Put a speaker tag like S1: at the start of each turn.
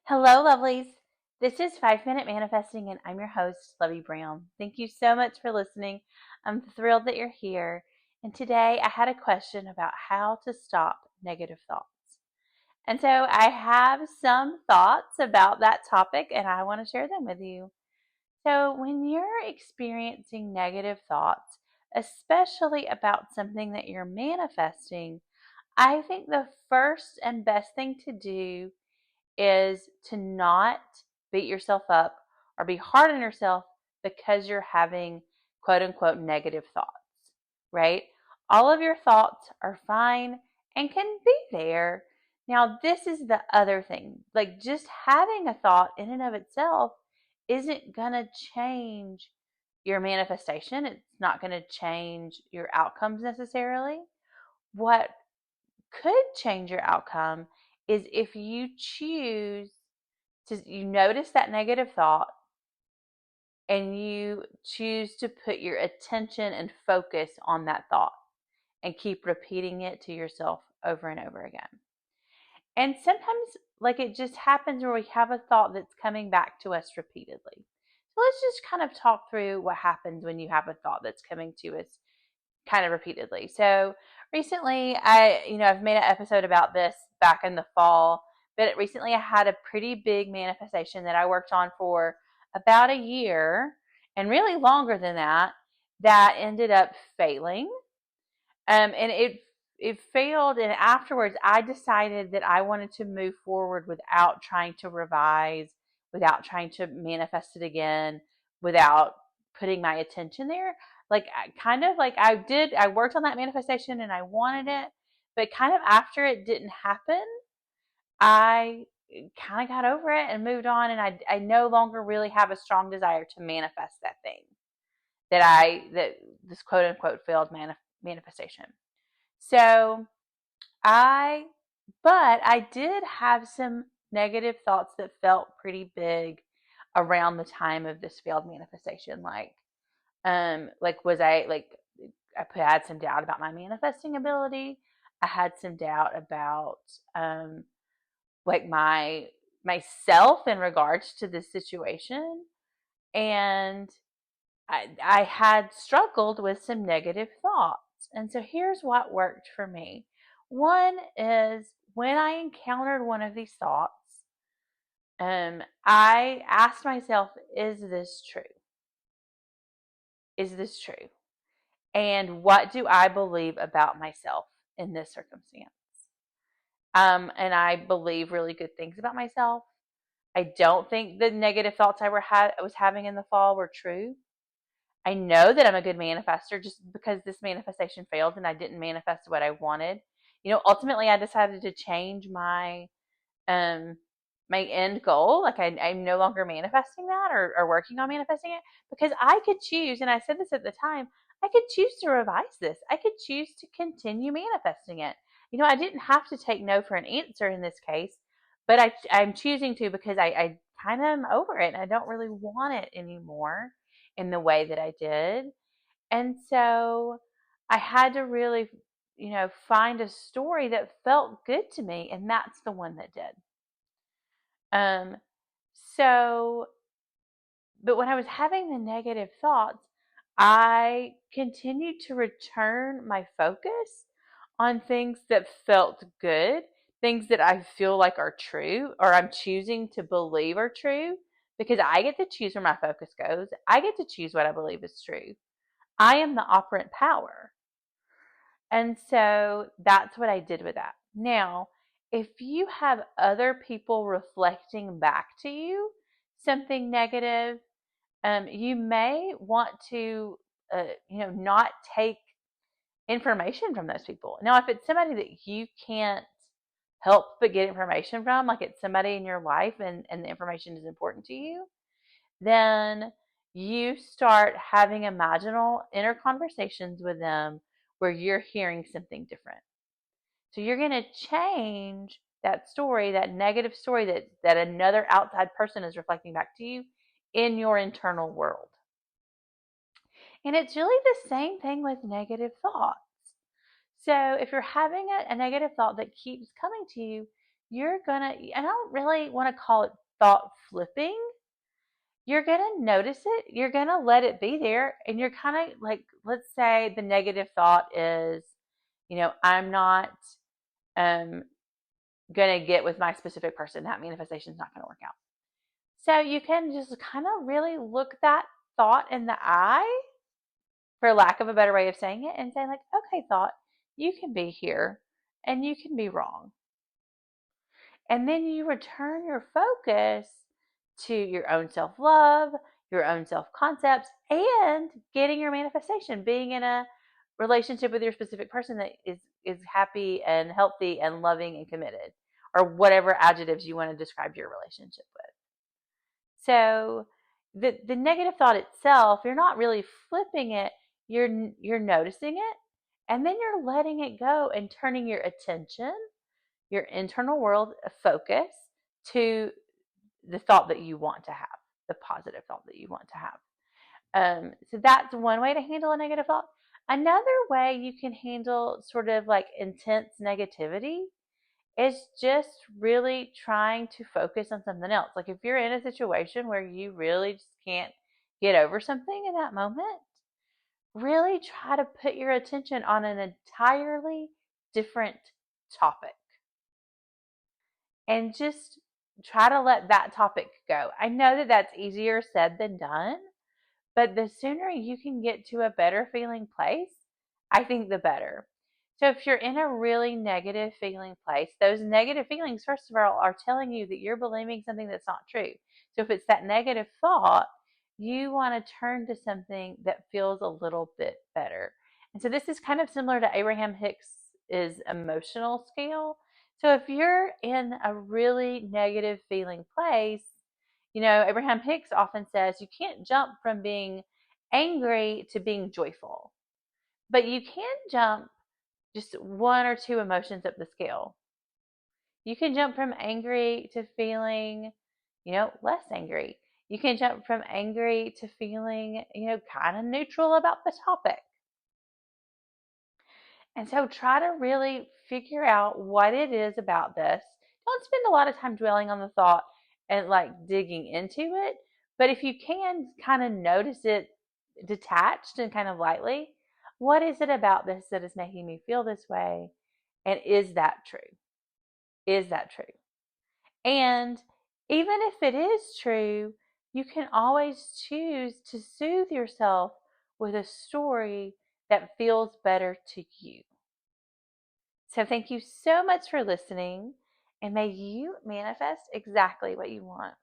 S1: Hello, lovelies. This is 5 Minute Manifesting, and I'm your host, Lovey Brown. Thank you so much for listening. I'm thrilled that you're here. And today I had a question about how to stop negative thoughts. And so I have some thoughts about that topic, and I want to share them with you. So, when you're experiencing negative thoughts, especially about something that you're manifesting, I think the first and best thing to do is to not beat yourself up or be hard on yourself because you're having quote unquote negative thoughts, right? All of your thoughts are fine and can be there. Now, this is the other thing. Like, just having a thought in and of itself isn't going to change your manifestation. It's not going to change your outcomes necessarily. What could change your outcome is if you choose you notice that negative thought and you choose to put your attention and focus on that thought and keep repeating it to yourself over and over again. And sometimes, like, it just happens where we have a thought that's coming back to us repeatedly. So let's just kind of talk through what happens when you have a thought that's coming to us kind of repeatedly. So recently, I've made an episode about this back in the fall, but recently I had a pretty big manifestation that I worked on for about a year and really longer than that, that ended up failing. And it failed, and afterwards I decided that I wanted to move forward without trying to revise, without trying to manifest it again, without putting my attention there. Like, I worked on that manifestation and I wanted it, but kind of after it didn't happen, I kind of got over it and moved on, and I no longer really have a strong desire to manifest that thing that this quote unquote failed manifestation. So I, but I did have some negative thoughts that felt pretty big around the time of this failed manifestation. Was I like, had some doubt about my manifesting ability. I had some doubt about, like myself in regards to this situation. And I had struggled with some negative thoughts. And so here's what worked for me. One is when I encountered one of these thoughts, I asked myself, is this true? Is this true? And what do I believe about myself in this circumstance? And I believe really good things about myself. I don't think the negative thoughts I was having in the fall were true. I know that I'm a good manifester just because this manifestation failed and I didn't manifest what I wanted. Ultimately I decided to change um my end goal. Like, I'm no longer manifesting that, or working on manifesting it, because I could choose, and I said this at the time, I could choose to revise this. I could choose to continue manifesting it. I didn't have to take no for an answer in this case, but I'm choosing to because I kind of am over it and I don't really want it anymore in the way that I did. And so I had to really, find a story that felt good to me, and that's the one that did. Um, so, but when I was having the negative thoughts, I continued to return my focus on things that felt good, things that I feel like are true, or I'm choosing to believe are true, because I get to choose where my focus goes. I get to choose what I believe is true. I am the operant power. And so that's what I did with that. Now, if you have other people reflecting back to you something negative, you may want to, not take information from those people. Now, if it's somebody that you can't help but get information from, like it's somebody in your life and the information is important to you, then you start having imaginal inner conversations with them where you're hearing something different. So you're going to change that story, that negative story that another outside person is reflecting back to you in your internal world. And it's really the same thing with negative thoughts. So if you're having a negative thought that keeps coming to you, I don't really want to call it thought flipping. You're going to notice it, you're going to let it be there, and you're kind of like, let's say the negative thought is, I'm not um, going to get with my specific person. That manifestation is not going to work out. So you can just kind of really look that thought in the eye, for lack of a better way of saying it, and say, like, okay, thought, you can be here and you can be wrong. And then you return your focus to your own self love, your own self concepts, and getting your manifestation, being in a relationship with your specific person that is happy and healthy and loving and committed, or whatever adjectives you want to describe your relationship with. So the negative thought itself, you're not really flipping it, you're noticing it, and then you're letting it go and turning your attention, your internal world focus, to the thought that you want to have, the positive thought that you want to have. So that's one way to handle a negative thought. Another way you can handle sort of like intense negativity is just really trying to focus on something else. Like if you're in a situation where you really just can't get over something in that moment, really try to put your attention on an entirely different topic and just try to let that topic go. I know that that's easier said than done, but the sooner you can get to a better feeling place, I think the better. So if you're in a really negative feeling place, those negative feelings, first of all, are telling you that you're believing something that's not true. So if it's that negative thought, you want to turn to something that feels a little bit better. And so this is kind of similar to Abraham Hicks's emotional scale. So if you're in a really negative feeling place, Abraham Hicks often says you can't jump from being angry to being joyful, but you can jump just one or two emotions up the scale. You can jump from angry to feeling, less angry. You can jump from angry to feeling, kind of neutral about the topic. And so try to really figure out what it is about this. Don't spend a lot of time dwelling on the thought and like digging into it. But if you can kind of notice it detached and kind of lightly, what is it about this that is making me feel this way? And is that true? Is that true? And even if it is true, you can always choose to soothe yourself with a story that feels better to you. So thank you so much for listening, and may you manifest exactly what you want.